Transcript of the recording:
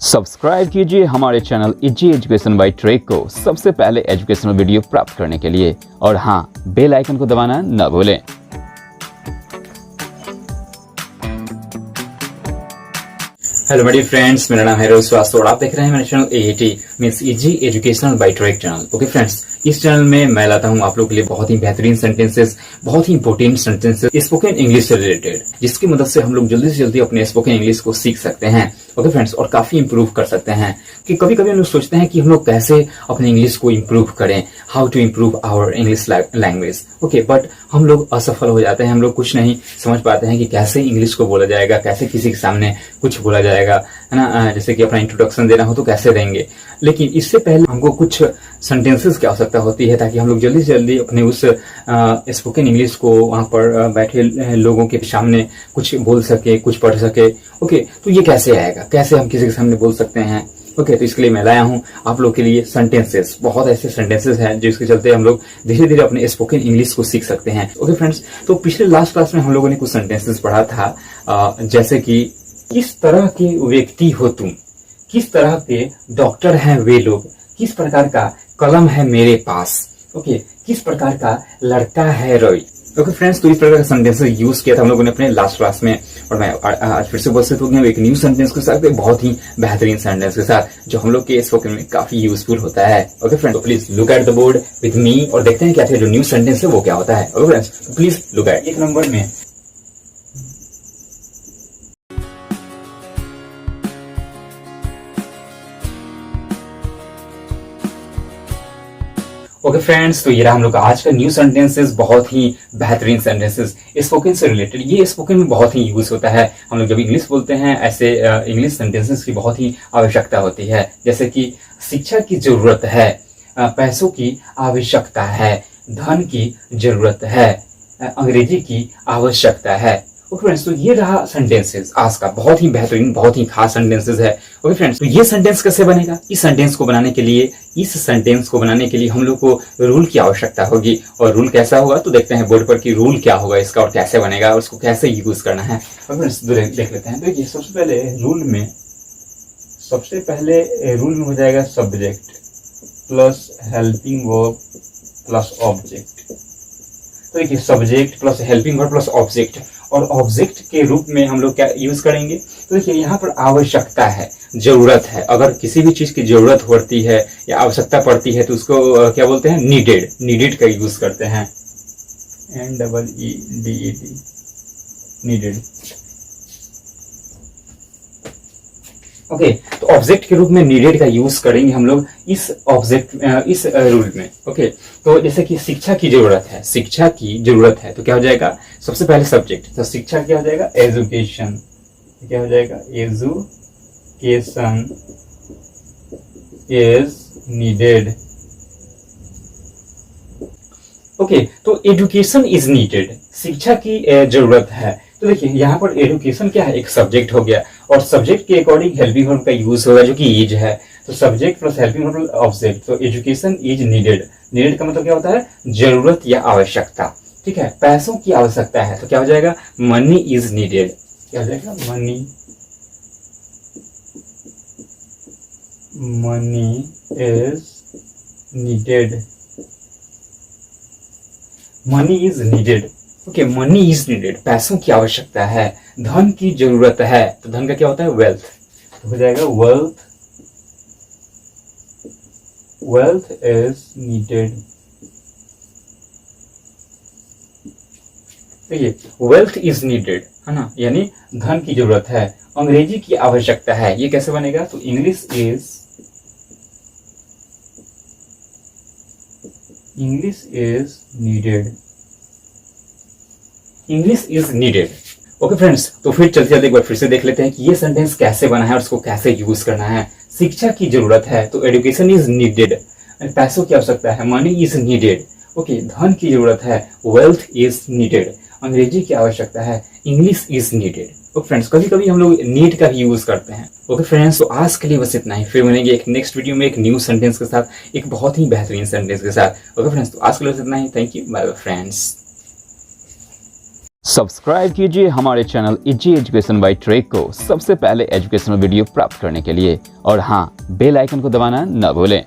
Subscribe कीजिए हमारे channel easy education by trek को सबसे पहले एजुकेशनल वीडियो प्राप्त करने के लिए, और हाँ, बेल आइकन को दबाना न भूलें। हेलो मेरे फ्रेंड्स, मेरा नाम है रोहित श्रीवास्तव और आप देख रहे हैं मेरा channel AAT means easy educational by trek channel. Okay friends, इस चैनल में मैं लाता हूं आप लोग के लिए बहुत ही बेहतरीन सेंटेंसेस, बहुत ही इंपॉर्टेंट सेंटेंसेस स्पोकन इंग्लिश से रिलेटेड, जिसकी मदद से हम लोग जल्दी से जल्दी अपने स्पोकन इंग्लिश को सीख सकते हैं। ओके फ्रेंड्स, और काफी इंप्रूव कर सकते हैं। कि कभी कभी हम लोग सोचते हैं कि हम लोग कैसे अपने इंग्लिश को इंप्रूव करें, how to improve our English language. Okay, but हम लोग असफल हो जाते हैं। हम लोग कुछ नहीं समझ पाते हैं कि कैसे इंग्लिश को बोला जाएगा, कैसे किसी के सामने कुछ बोला जाएगा, है ना। जैसे कि अपना इंट्रोडक्शन देना हो तो कैसे देंगे। लेकिन इससे पहले हमको कुछ सेंटेंसेस की आवश्यकता होती है, ताकि हम लोग जल्दी से जल्दी अपने उस स्पोकन इंग्लिश को वहां पर बैठे लोगों के सामने कुछ बोल सके, कुछ पढ़ सके। ओके, तो ये कैसे आएगा, कैसे हम किसी के सामने बोल सकते हैं। ओके, तो इसके लिए मैं लाया हूं आप लोग के लिए सेंटेंसेस। बहुत ऐसे सेंटेंसेस हैं जिसके चलते हम लोग धीरे धीरे अपने स्पोकन इंग्लिश को सीख सकते हैं। ओके फ्रेंड्स, तो पिछले लास्ट क्लास में हम लोगों ने कुछ सेंटेंसेस पढ़ा था, जैसे कि किस तरह के व्यक्ति हो तुम, किस तरह के डॉक्टर हैं वे लोग, किस प्रकार का कलम है मेरे पास। ओके, किस प्रकार का लड़का है रोई। ओके फ्रेंड्स, तो इस प्रकार का सेंटेंसेस यूज किया था हम लोगों ने अपने लास्ट क्लास में, और मैं आज फिर से उपस्थित हो गया एक न्यू सेंटेंस के साथ, एक बहुत ही बेहतरीन सेंटेंस के साथ, जो हम लोग के स्पोकन में काफी यूजफुल होता है। ओके फ्रेंड्स, तो please look at the board with me और देखते हैं क्या जो न्यू सेंटेंस है वो क्या होता है। ओके फ्रेंड्स, तो प्लीज लुक एट एक नंबर में। ओके फ्रेंड्स, तो ये रहा हम लोग का आज का न्यू सेंटेंसेस, बहुत ही बेहतरीन सेंटेंसेस स्पोकन से रिलेटेड। ये स्पोकन में बहुत ही यूज होता है। हम लोग जब इंग्लिश बोलते हैं, ऐसे इंग्लिश सेंटेंसेस की बहुत ही आवश्यकता होती है। जैसे कि शिक्षा की जरूरत है, पैसों की आवश्यकता है, धन की जरूरत है, अंग्रेजी की आवश्यकता है। ओके फ्रेंड्स, तो ये रहा सेंटेंसेस आज का, बहुत ही बेहतरीन, बहुत ही खास सेंटेंसेस है। ओके फ्रेंड्स, तो ये सेंटेंस कैसे बनेगा। इस सेंटेंस को बनाने के लिए हम लोग को रूल की आवश्यकता होगी। और रूल कैसा होगा तो देखते हैं बोर्ड पर कि रूल क्या होगा इसका और कैसे बनेगा और उसको कैसे यूज करना है। ओके फ्रेंड्स, देख लेते हैं। तो ये सबसे पहले रूल में हो जाएगा subject plus helping verb plus object. तो देखिए, subject plus helping verb plus object, और ऑब्जेक्ट के रूप में हम लोग क्या यूज करेंगे। तो देखिए, यहाँ पर आवश्यकता है, जरूरत है। अगर किसी भी चीज की जरूरत होती है या आवश्यकता पड़ती है तो उसको क्या बोलते हैं, नीडेड। नीडेड का यूज करते हैं, NEEDED, नीडेड। ओके, तो ऑब्जेक्ट के रूप में नीडेड का यूज करेंगे हम लोग इस रूल में। ओके, तो जैसे कि शिक्षा की जरूरत है, तो क्या हो जाएगा, सबसे पहले सब्जेक्ट, तो शिक्षा क्या हो जाएगा, एजुकेशन। क्या हो जाएगा, एजुकेशन इज नीडेड। ओके, तो एजुकेशन इज नीडेड, शिक्षा की जरूरत है। तो देखिए, यहाँ पर एजुकेशन क्या है, एक सब्जेक्ट हो गया, और सब्जेक्ट के अकॉर्डिंग हेल्पिंग वर्ब का यूज होगा, जो कि इज है। तो subject plus helping verb object, तो एजुकेशन इज नीडेड। नीडेड का मतलब क्या होता है, जरूरत या आवश्यकता। ठीक है, पैसों की आवश्यकता है, तो क्या हो जाएगा, मनी इज नीडेड। क्या हो जाएगा, money is needed. Money is needed. Okay, money is needed, पैसों की आवश्यकता है, धन की जरूरत है, तो धन का क्या होता है, वेल्थ। तो हो जाएगा वेल्थ इज नीडेड। देखिए, वेल्थ इज नीडेड है ना, यानी धन की जरूरत है, अंग्रेजी की आवश्यकता है। ये कैसे बनेगा, तो English is needed. Okay friends, तो फिर चलते एक बार फिर से देख लेते हैं कि ये सेंटेंस कैसे बना है और उसको कैसे यूज करना है। शिक्षा की जरूरत है, तो एजुकेशन इज नीडेड। पैसों की आवश्यकता है, मनी इज नीडेड। ओके, धन की जरूरत है, वेल्थ इज नीडेड। अंग्रेजी की आवश्यकता है, English is needed. Okay friends, कभी कभी हम लोग नीड का भी यूज करते हैं। ओके फ्रेंड्स, तो आज के लिए बस इतना ही। फिर मिलेंगे एक नेक्स्ट वीडियो में एक न्यू सेंटेंस के साथ, एक बहुत ही बेहतरीन सेंटेंस के साथ। ओके फ्रेंड्स, तो आज के लिए बस इतना ही। Thank you, bye bye friends. Subscribe कीजिए हमारे channel easy education by track को सबसे पहले एजुकेशनल वीडियो प्राप्त करने के लिए और हाँ, बेल आइकन को दबाना न भूलें।